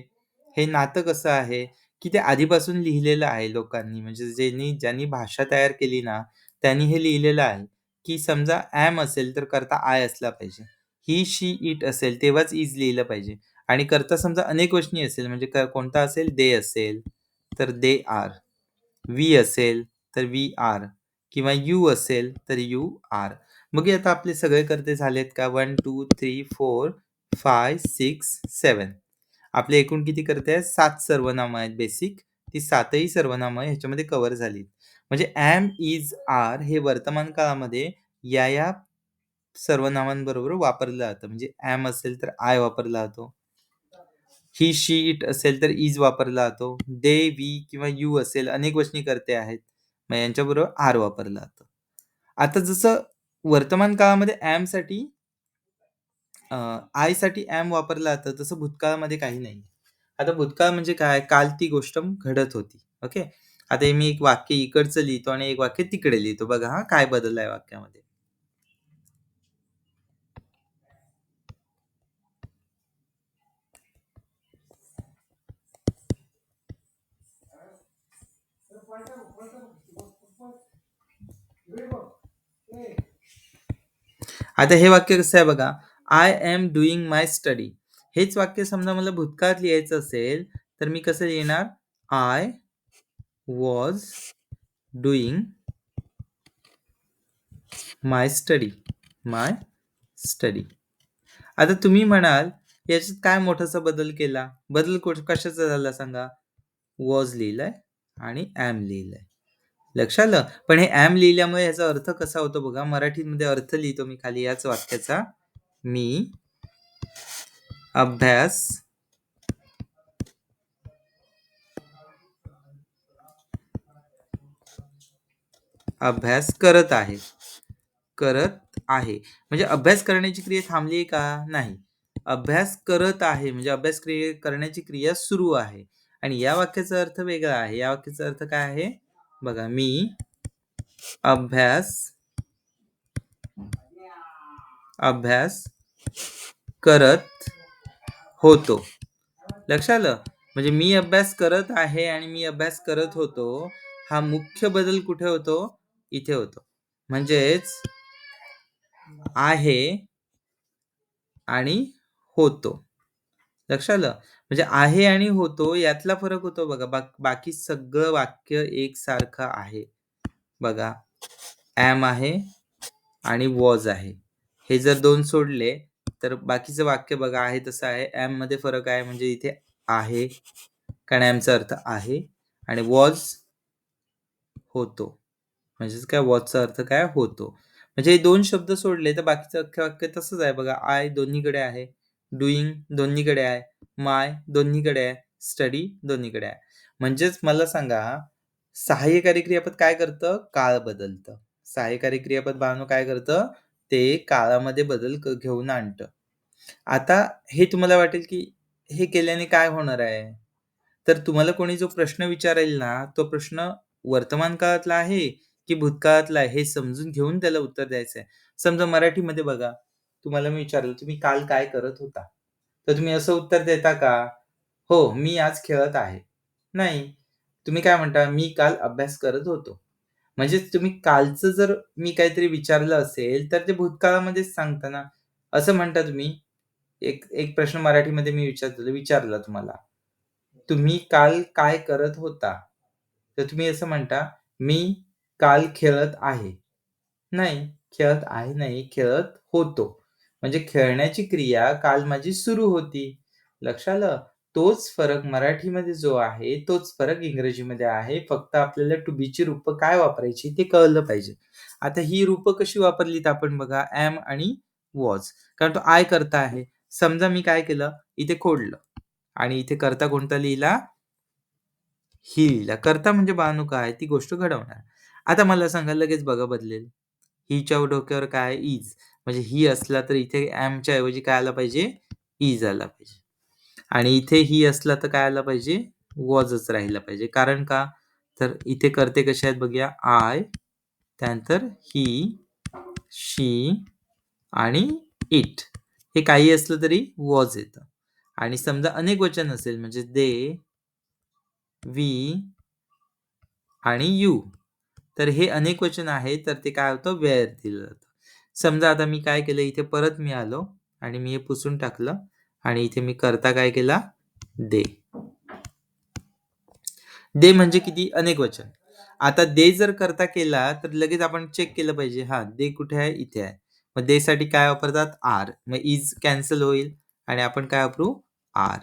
Speaker 1: हे नातं कसं आहे, की ते आधीपासून लिहिलेलं आहे लोकांनी, म्हणजे ज्यांनी भाषा तयार केली ना त्यांनी हे लिहिलेलं आहे, की समजा एम असेल तर करता आय असला पाहिजे, ही, शी, इट असेल तेव्हाच इज लिहिलं पाहिजे, आणि करता समजा अनेक वचनी असेल, म्हणजे कोणता असेल, दे असेल तर दे आर, वी असेल तर वी आर, किंवा यू असेल तर यू आर. मग आता आपले सगळे कर्ते झालेत का, 1 2 3 4 5 6 7. आपले एकूण किती कर्ते आहेत, 7 सर्वनामं आहेत बेसिक. ती 7ही सर्वनामं ह्याच्यामध्ये कव्हर झाली. म्हणजे एम, इज, आर हे वर्तमान काळामध्ये या सर्वनामांबरोबर वापरलं जातं. म्हणजे एम असेल तर आय वापरला जातो, ही, शी, इट असेल तर इज वापरला जातो, दे, वी किंवा यू असेल अनेक वचनी कर्ते आहेत, मग यांच्याबरोबर आर वापरला जातं. आता जसं वर्तमान काळामध्ये एम साठी आय साठी एम वापरला जातं, तसं भूतकाळामध्ये काही नाही. आता भूतकाळ म्हणजे काय, काल ती गोष्ट घडत होती. ओके. आता मी एक वाक्य इकडचं लिहितो आणि एक वाक्य तिकडे लिहितो, बघा हा काय बदल आहे वाक्यामध्ये. आता हे वाक्य कसं आहे बघा, I am doing my study. हेच वाक्य समजा मला भूतकाळात लिहायचं असेल तर मी कसं लिहिणार, I was doing my study. आता तुम्ही म्हणाल याच्यात काय मोठासा बदल केला, बदल कशाचा झाला सांगा, वॉज लिहिलाय आणि एम लिहिलाय, लक्षात आलं. पण हे एम लिहिल्यामुळे याचा अर्थ कसा होतो बघा, मराठीमध्ये अर्थ लिहितो मी खाली याच वाक्याचा, मी अभ्यास करत आहे. म्हणजे अभ्यास करण्याची क्रिया थांबली आहे का, नाही. अभ्यास करत आहे म्हणजे अभ्यास करण्याची क्रिया सुरू आहे, आणि या वाक्याचा अर्थ वेगळा आहे. या वाक्याचा अर्थ काय आहे बघा, मी अभ्यास करत होतो, लक्षात आलं. म्हणजे मी अभ्यास करत आहे आणि मी अभ्यास करत होतो, हा मुख्य बदल कुठे होतो? इथे होतो. म्हणजेच आहे आणि होतो. लक्षात आलं? म्हणजे आहे आणि होतो यातला फरक होतो बघा. बाकी सगळं वाक्य एकसारखं आहे. बघा, एम आहे आणि वॉज आहे. हे जर 2 सोडले, तर बाकीचं वाक्य बघा आहे तसं आहे. एम मध्ये फरक आहे म्हणजे इथे आहे, कारण एमचा अर्थ आहे आणि वॉज होतो. म्हणजेच काय, वॉचचा अर्थ काय, होतो. म्हणजे हे 2 शब्द सोडले तर बाकीचं अख्खं वाक्य तसंच आहे बघा. आय दोन्हीकडे आहे, डुईंग दोन्हीकडे आहे, माय दोन्हीकडे आहे, स्टडी दोन्हीकडे आहे. म्हणजेच मला सांगा, सहाय्यकारी क्रियापद काय करतं? काळ बदलतं. सहाय्यकारी क्रियापद बाळांनो काय करतं? ते काळामध्ये बदल घेऊन आणतं. आता हे तुम्हाला वाटेल की हे केल्याने काय होणार आहे? तर तुम्हाला कोणी जो प्रश्न विचारेल ना, तो प्रश्न वर्तमान काळातला आहे की भूतकाळातला आहे हे समजून घेऊन त्याला उत्तर द्यायचं आहे. समजा मराठीमध्ये बघा, तुम्हाला मी विचारलं, "तुम्ही काल काय करत होता?" तर तुम्ही असं उत्तर देता का? "हो, मी आज खेळत आहे." नाही. तुम्ही काय म्हणता? "मी काल अभ्यास करत होतो." म्हणजेच तुम्ही कालचं जर मी काहीतरी विचारलं असेल, तर ते भूतकाळामध्येच सांगता ना. असं म्हणता तुम्ही, एक एक प्रश्न मराठीमध्ये मी विचारला तुम्हाला. तुम्ही काल काय करत होता? तर तुम्ही असं म्हणता, "मी काल खेळत आहे." नाही, खेळत आहे नाही, खेळत होतो. म्हणजे खेळण्याची क्रिया काल माझी सुरू होती. लक्षात आलं? तोच फरक मराठीमध्ये जो आहे, तोच फरक इंग्रजीमध्ये आहे. फक्त आपल्याला टू बीची रूपं काय वापरायची ते कळलं पाहिजे. आता ही रूपं कशी वापरलीत आपण बघा, एम आणि वॉज. कारण तो आय कर्ता आहे. समजा मी काय केलं, इथे खोडलं आणि इथे कर्ता कोणता लिहिला? ही लिहिला. कर्ता म्हणजे बाळांनो काय? ती गोष्ट घडवणार. आता मला सांगा, लगेच बघा बदलेल. हीच्या डोक्यावर काय? इज. म्हणजे ही असला तर इथे एमच्या ऐवजी काय आलं पाहिजे? इज आला पाहिजे. आणि इथे ही असला तर काय आलं पाहिजे? वॉजच राहिला पाहिजे. कारण का? तर इथे कर्ते कसे आहेत बघूया. आय, त्यानंतर ही, शी आणि इट. हे काही असलं तरी वॉज येतं. आणि समजा अनेक वचन असेल म्हणजे दे, वी आणि यू. तर हे अनेक वचन आहे, तर ते काय होतं? वेअर दिलं जातं. समजा आता मी काय केलं, इथे परत मी आलो आणि मी हे पुसून टाकलं आणि इथे मी कर्ता काय केला? दे. दे म्हणजे किती? अनेक वचन. आता दे जर कर्ता केला, तर लगेच आपण चेक केलं पाहिजे. हां, दे कुठे आहे? इथे आहे. मग दे साठी काय वापरतात? आर. मग इज कॅन्सल होईल आणि आपण काय वापरू? आर.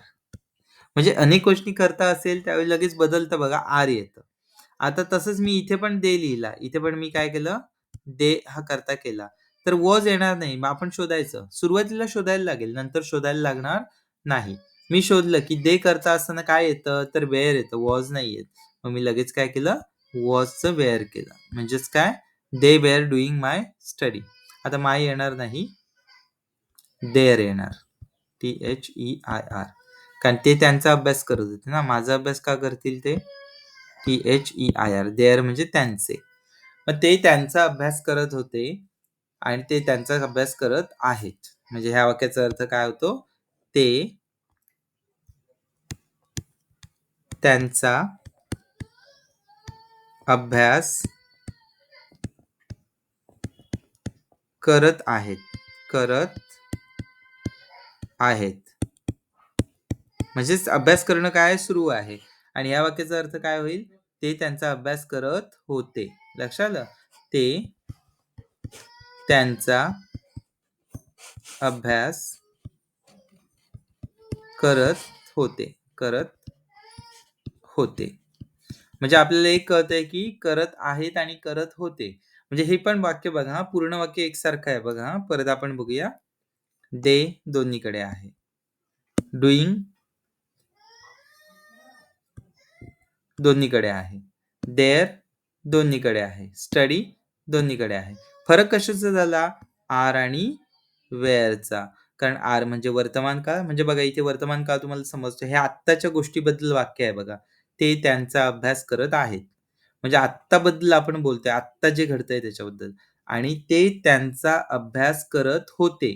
Speaker 1: म्हणजे अनेक गोष्टी करता असेल त्यावेळी लगेच बदलतं बघा, आर येतं. आता तसंच मी इथे पण दे लिहिला. इथे पण मी काय केलं? दे हा करता केला. तर वॉज येणार नाही. मग आपण शोधायचं. सुरुवातीला शोधायला लागेल, नंतर शोधायला लागणार नाही. मी शोधलं की दे करता असताना काय येतं? तर वेअर येतं, वॉज नाही येत. मग मी लगेच काय केलं? वॉजचं वेअर केलं. म्हणजेच काय? They were doing my study. आता माय येणार नाही, देअर येणार. THEIR. कारण ते त्यांचा अभ्यास करत होते ना. माझा अभ्यास का करतील ते? THEIR. देअर म्हणजे त्यांचे. मग ते त्यांचा अभ्यास करत होते आणि ते त्यांचा अभ्यास करत आहेत. म्हणजे ह्या वाक्याचा अर्थ काय होतो? ते त्यांचा अभ्यास करत आहेत. करत आहेत. म्हणजेच अभ्यास करणं काय सुरू आहे. आणि या वाक्याचा अर्थ काय होईल? ते त्यांचा अभ्यास करत होते. लक्षात आलं? ते त्यांचा अभ्यास करत होते. करत होते. म्हणजे आपल्याला एक कळतंय की करत आहेत आणि करत होते. म्हणजे हे पण वाक्य बघा हां, पूर्ण वाक्य एकसारखं आहे बघा हां. परत आपण बघूया. दे दोन्हीकडे आहे. डुईंग दोन्हीकडे आहे. देअर दोन्हीकडे आहे. स्टडी दोन्हीकडे आहे. फरक कशाचा झाला? आर आणि वेअरचा. कारण आर म्हणजे वर्तमान काळ. म्हणजे बघा इथे वर्तमान काळ तुम्हाला समजतो. हे आत्ताच्या गोष्टीबद्दल वाक्य आहे बघा. ते त्यांचा अभ्यास करत आहेत. म्हणजे आत्ताबद्दल आपण बोलतोय. आत्ता जे घडतंय त्याच्याबद्दल. आणि ते त्यांचा अभ्यास करत होते.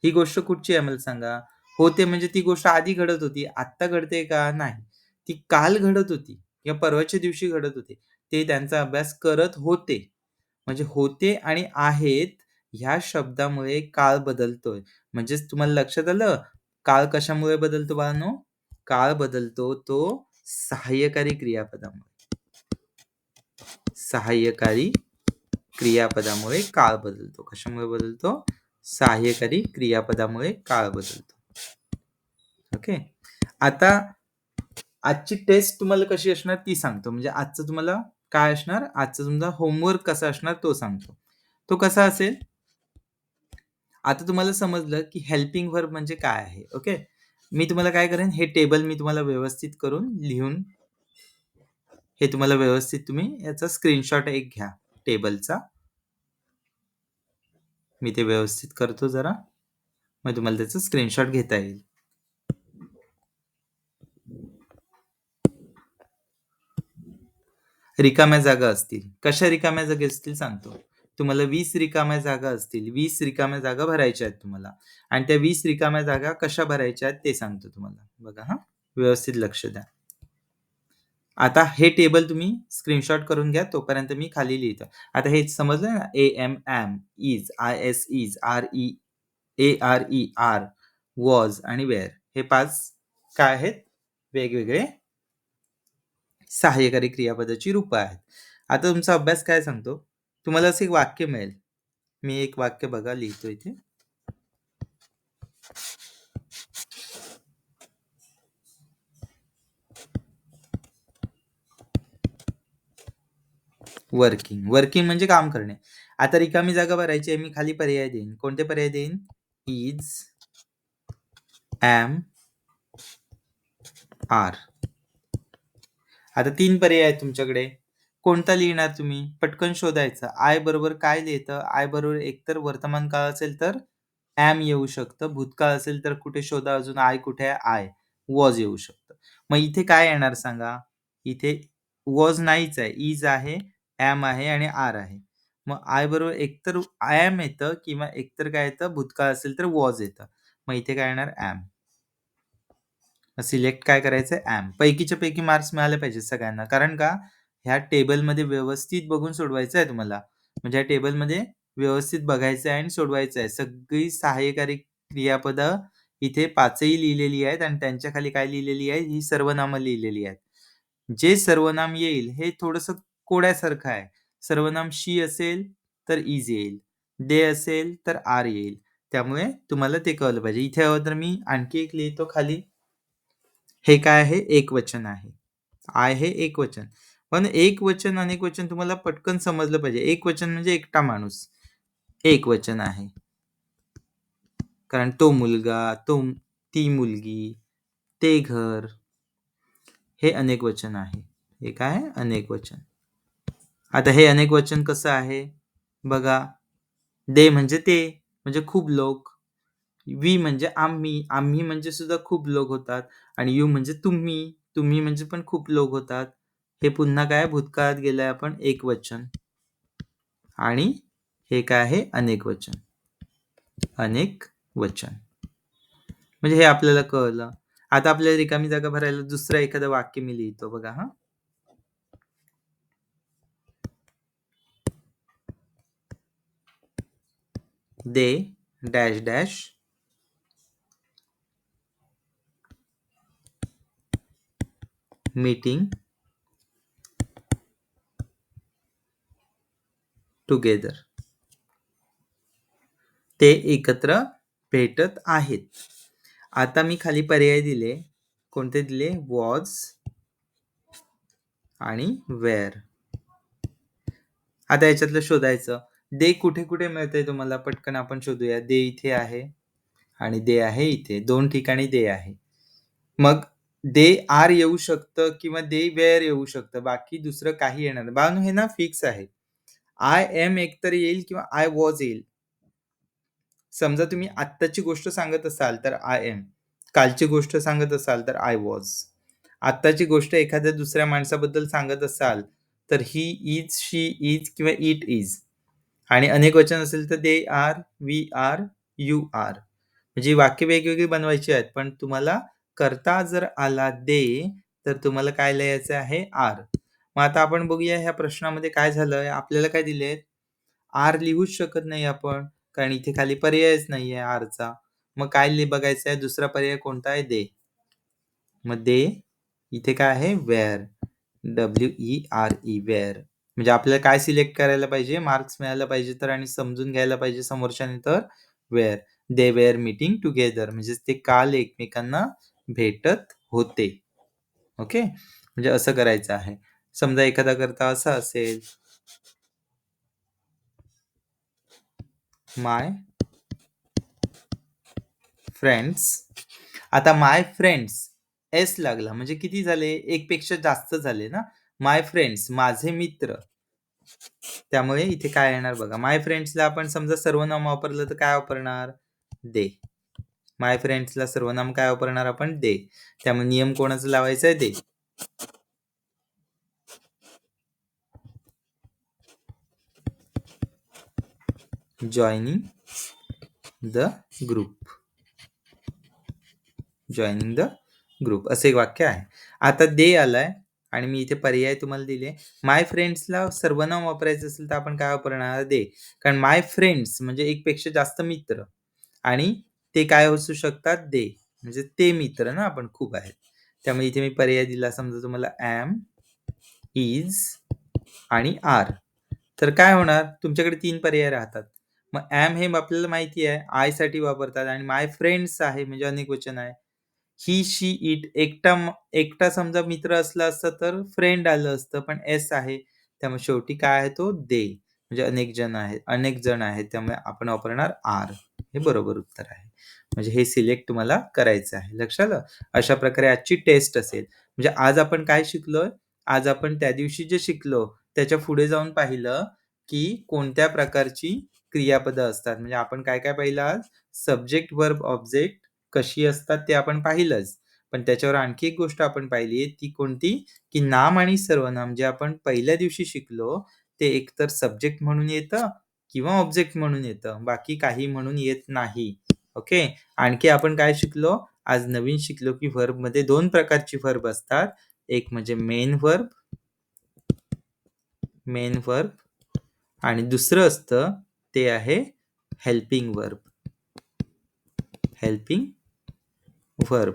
Speaker 1: ही गोष्ट कुठची आहे मला सांगा? होते म्हणजे ती गोष्ट आधी घडत होती, आत्ता घडते का? नाही. ती काल घडत होती किंवा परवाच्या दिवशी घडत होती. ते त्यांचा अभ्यास करत होते. म्हणजे होते आणि आहेत ह्या शब्दामुळे काळ बदलतोय. म्हणजेच तुम्हाला लक्षात आलं, काळ कशामुळे बदलतो बाळांनो? काळ बदलतो तो सहाय्यकारी क्रियापदामुळे. सहाय्यकारी क्रियापदामुळे काळ बदलतो. कशामुळे बदलतो? सहाय्यकारी क्रियापदामुळे काळ बदलतो. ओके. आता आजची टेस्ट तुम्हाला कशी असणार ती सांगतो. म्हणजे आजचं तुम्हाला काय असणार? आजचा तुमचा होमवर्क कसा असणार तो सांगतो. तो कसा असेल? आता तुम्हाला समजलं की हेल्पिंग व्हर्ब म्हणजे काय आहे. ओके. मी तुम्हाला काय करेन, हे टेबल मी तुम्हाला व्यवस्थित करून लिहून हे तुम्हाला व्यवस्थित तुम्ही याचा स्क्रीनशॉट एक घ्या टेबलचा. मी ते व्यवस्थित करतो जरा. मग तुम्हाला त्याचा स्क्रीनशॉट घेता येईल. रिकाम्या जागा असतील. कशा रिकाम्या जागा असतील सांगतो. तुम्हाला 20 रिकाम्या जागा असतील. 20 रिकाम्या जागा भरायच्या आहेत तुम्हाला आणि त्या 20 रिकाम्या जागा कशा भरायच्या आहेत ते सांगतो तुम्हाला. बघा हां. व्यवस्थित लक्ष द्या. आता हे टेबल तुम्ही स्क्रीनशॉट करून घ्या. तोपर्यंत मी खाली लिहितो. आता हे समजलं ना? Am, am, is, I S, is, R E, A R E, are, was आणि वेअर हे 5 काय आहेत? वेगवेगळे सहाय्यकारी क्रियापदाची रूपं आहेत. आता तुमचा अभ्यास काय सांगतो? तुम्हाला असं एक वाक्य मिळेल. मी एक वाक्य बघा लिहितो इथे. वर्किंग. वर्किंग म्हणजे काम करणे. आता रिकामी जागा भरायची आहे. मी खाली पर्याय देईन. कोणते पर्याय देईन? Is, am, are. आता 3 पर्याय आहेत तुमच्याकडे. कोणता लिहिणार तुम्ही? पटकन शोधायचं. आय बरोबर काय लिहितं? आय बरोबर एकतर वर्तमान काळ असेल तर एम येऊ शकतं. भूतकाळ असेल तर कुठे शोधा अजून आय कुठे आहे? आय. वॉज येऊ शकतं. मग इथे काय येणार सांगा? इथे वॉज नाहीच आहे. इज आहे, एम आहे आणि आर आहे. मग आय बरोबर एकतर एम येतं किंवा एकतर काय येतं? भूतकाळ असेल तर वॉज येतं. मग इथे काय येणार? एम. सिलेक्ट काय करायचं एम. पैकीच्या पैकी मार्क्स मिळाले पाहिजेत सगळ्यांना. कारण का? ह्या टेबलमध्ये व्यवस्थित बघून सोडवायचं आहे तुम्हाला. म्हणजे या टेबलमध्ये व्यवस्थित बघायचं आहे आणि सोडवायचं आहे. सगळी सहाय्यकारी क्रियापदं इथे 5 ही लिहिलेली आहेत आणि त्यांच्या खाली काय लिहिलेली आहे? ही सर्वनामं लिहिलेली आहेत. जे सर्वनाम येईल हे थोडंसं कोड्यासारखं आहे. सर्वनाम शी असेल तर इज येईल. दे असेल तर आर येईल. त्यामुळे तुम्हाला ते कळलं पाहिजे. इथे हवं तर मी आणखी एक लिहितो खाली. हे काय आहे? एकवचन आहे. आय हे एकवचन. पण एकवचन, अनेकवचन तुम्हाला पटकन समजलं पाहिजे. एकवचन म्हणजे एकटा माणूस. एकवचन आहे. कारण तो मुलगा, ती मुलगी, ते घर हे अनेकवचन आहे. हे काय आहे? अनेकवचन. आता हे अनेकवचन कसं आहे? बघा. दे म्हणजे ते, म्हणजे खूप लोक. वी म्हणजे आम्ही, आम्ही म्हणजे सुद्धा खूप लोक होतात आणि यू म्हणजे तुम्ही, तुम्ही म्हणजे पण खूप लोक होतात. हे पुन्हा काय भूतकाळात गेलंय आपण एकवचन आणि हे काय आहे अनेकवचन. अनेकवचन. म्हणजे हे आपल्याला कळलं. आता आपल्याला रिकामी जागा भरायला दुसरं एखादं वाक्य मी लिहितो बघा हां. दे डॅश डॅश मीटिंग टुगेदर. ते एकत्र भेटत आहेत. आता मी खाली पर्याय दिले. कोणते दिले? वॉज आणि वेअर. आता याच्यातलं शोधायचं. दे कुठे कुठे मिळतंय तुम्हाला? पटकन आपण शोधूया. दे इथे आहे आणि दे आहे इथे. 2 ठिकाणी दे आहे. मग दे आर येऊ शकतं किंवा दे वेअर येऊ शकतं. बाकी दुसरं काही येणार नाही. बाळांनो हे ना फिक्स आहे. आय एम एकतर येईल किंवा आय वॉज येईल. समजा तुम्ही आत्ताची गोष्ट सांगत असाल तर आय एम. कालची गोष्ट सांगत असाल तर आय वॉज. आत्ताची गोष्ट एखाद्या दुसऱ्या माणसाबद्दल सांगत असाल तर ही इज, शी इज किंवा इट इज. आणि अनेकवचन असेल तर they are, we are, you are. म्हणजे वाक्य वेगवेगळी बनवायची आहेत, पण तुम्हाला करता जर आला दे, तर तुम्हाला काय लिहायचं आहे? आर. मग आता आपण बघूया ह्या प्रश्नामध्ये काय झालंय, आपल्याला काय दिलेत? आर लिहूच शकत नाही आपण, कारण इथे खाली पर्यायच नाहीये आरचा. मग काय बघायचं आहे, दुसरा पर्याय कोणता आहे? दे. मग दे इथे काय आहे? वेअर. WERE were. म्हणजे आपल्याला काय सिलेक्ट करायला पाहिजे? मार्क्स मिळायला पाहिजे तर आणि समजून घ्यायला पाहिजे समोरच्याने तर were. They were meeting together म्हणजे ते काल एकमेकांना भेटत होते. ओके. म्हणजे असं करायचं आहे. समजा एखादा करता असा असेल, माय फ्रेंड्स. आता माय फ्रेंड्स एस लागला म्हणजे किती झाले? एक पेक्षा जास्त झाले ना. माय फ्रेंड्स माझे मित्र. त्यामुळे इथे काय येणार बघा. माय फ्रेंड्सला आपण समजा सर्वनाम वापरलं तर काय वापरणार? दे. माय फ्रेंड्सला सर्वनाम काय वापरणार आपण? दे. त्यामुळे नियम कोणाचा लावायचा आहे? दे. Joining the group. Joining the group असं एक वाक्य आहे. आता दे आलाय आणि मी इथे पर्याय तुम्हाला दिले. माय फ्रेंड्सला सर्वनाम वापरायचं असेल तर आपण काय वापरणार? दे. कारण माय फ्रेंड्स म्हणजे एक पेक्षा जास्त मित्र आणि ते काय असू शकतात? दे. म्हणजे ते मित्र ना आपण खूप आहेत. त्यामुळे इथे मी पर्याय दिला समजा तुम्हाला एम, इज आणि आर. तर काय होणार? तुमच्याकडे 3 पर्याय राहतात. मग एम हे आपल्याला माहिती आहे आय साठी वापरतात आणि माय फ्रेंड्स आहे म्हणजे अनेकवचन आहे. ही, शी, इट एकटा समजा मित्र असला असता तर फ्रेंड आलं असतं, पण एस आहे. त्यामुळे शेवटी काय आहे तो? दे. म्हणजे अनेक जण आहेत. त्यामुळे आपण वापरणार आर. हे बरोबर उत्तर आहे. म्हणजे हे सिलेक्ट तुम्हाला करायचं आहे. लक्षात आलं? अशा प्रकारे आजची टेस्ट असेल. म्हणजे आज आपण काय शिकलोय? आज आपण त्या दिवशी जे शिकलो, त्याच्या पुढे जाऊन पाहिलं, की कोणत्या प्रकारची क्रियापदं असतात. म्हणजे आपण काय-काय पाहिलं आज? सब्जेक्ट, व्हर्ब, ऑब्जेक्ट कशी असतात ते आपण पाहिलंच. पण त्याच्यावर आणखी एक गोष्ट आपण पाहिली ती कोणती? की नाम आणि सर्वनाम जे आपण पहिल्या दिवशी शिकलो, ते एकतर सब्जेक्ट म्हणून येतं किंवा ऑब्जेक्ट म्हणून येतं. बाकी काही म्हणून येत नाही. ओके. आणखी आपण काय शिकलो? आज नवीन शिकलो की व्हर्बमध्ये 2 प्रकारची व्हर्ब असतात. एक म्हणजे मेन व्हर्ब आणि दुसरं असतं ते आहे हेल्पिंग व्हर्ब. Helping verb.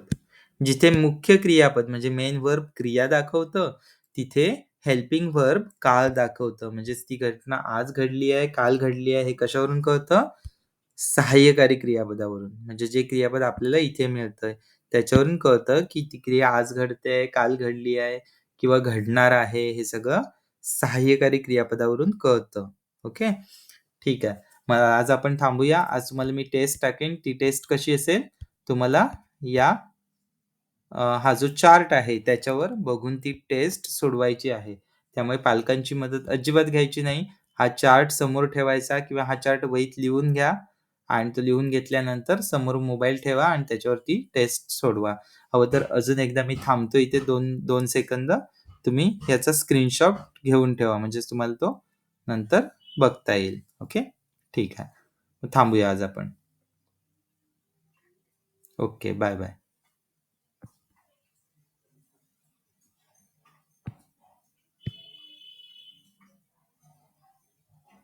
Speaker 1: जिथे मुख्य क्रियापद म्हणजे मेन व्हर्ब क्रिया दाखवतं, तिथे हेल्पिंग व्हर्ब काळ दाखवतं. म्हणजेच ती घटना आज घडली आहे, काल घडली आहे हे कशावरून कळतं? सहाय्यकारी क्रियापदावरून. म्हणजे जे क्रियापद आपल्याला इथे मिळतंय त्याच्यावरून कळतं की ती क्रिया आज घडते, काल घडली आहे किंवा घडणार आहे. हे सगळं सहाय्यकारी क्रियापदावरून कळतं. ओके. ठीक आहे. मग आज आपण थांबूया. आज तुम्हाला मी टेस्ट टाकेन. ती टेस्ट कशी असेल? तुम्हाला या हा जो चार्ट आहे त्याच्यावर बघून ती टेस्ट सोडवायची आहे. त्यामुळे पालकांची मदत अजिबात घ्यायची नाही. हा चार्ट समोर ठेवायचा किंवा हा चार्ट वहीत लिहून घ्या आणि तो लिहून घेतल्यानंतर समोर मोबाईल ठेवा आणि त्याच्यावरती टेस्ट सोडवा. हवं तर अजून एकदा मी थांबतो इथे 2 सेकंद. तुम्ही ह्याचा स्क्रीनशॉट घेऊन ठेवा म्हणजेच तुम्हाला तो नंतर बघता येईल. ओके. ठीक आहे. थांबूया आज आपण. ओके. Bye bye.